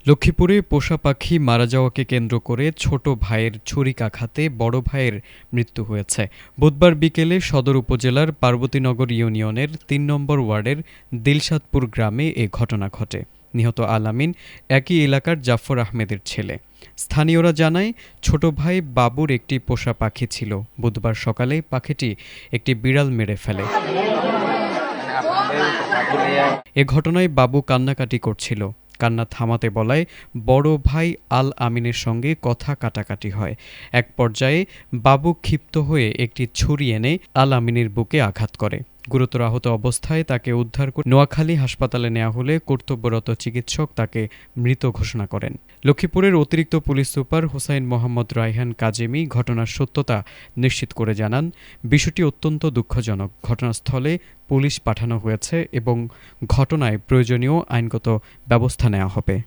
লক্ষ্মীপুরে পোষা পাখি মারা যাওয়াকে কেন্দ্র করে ছোট ভাইয়ের ছুরিকাঘাতে বড় ভাইয়ের মৃত্যু হয়েছে। বুধবার বিকেলে সদর উপজেলার পার্বতীনগর ইউনিয়নের ৩ নম্বর ওয়ার্ডের দিলশাদপুর গ্রামে এ ঘটনা ঘটে। নিহত আল-আমিন একই এলাকার জাফর আহমেদের ছেলে। স্থানীয়রা জানায়, ছোট ভাই বাবুর একটি পোষা পাখি ছিল। বুধবার সকালে পাখিটি একটি বিড়াল মেরে ফেলে। এ ঘটনায় বাবু কান্নাকাটি করছিল। কান্না থামাতে বলায় বড় ভাই আল-আমিনের সঙ্গে কথা কাটাকাটি হয়। এক পর্যায়ে বাবু ক্ষিপ্ত হয়ে একটি ছুরি এনে আল-আমিনের বুকে আঘাত করে। গুরুতর আহত অবস্থায় তাকে উদ্ধার করে নোয়াখালী হাসপাতালে নেওয়া হলে কর্তব্যরত চিকিৎসক তাকে মৃত ঘোষণা করেন। লক্ষ্মীপুরের অতিরিক্ত পুলিশ সুপার হোসাইন মোহাম্মদ রায়হান কাজেমি ঘটনার সত্যতা নিশ্চিত করে জানান, বিষয়টি অত্যন্ত দুঃখজনক। ঘটনাস্থলে পুলিশ পাঠানো হয়েছে এবং ঘটনায় প্রয়োজনীয় আইনগত ব্যবস্থা নেওয়া হবে।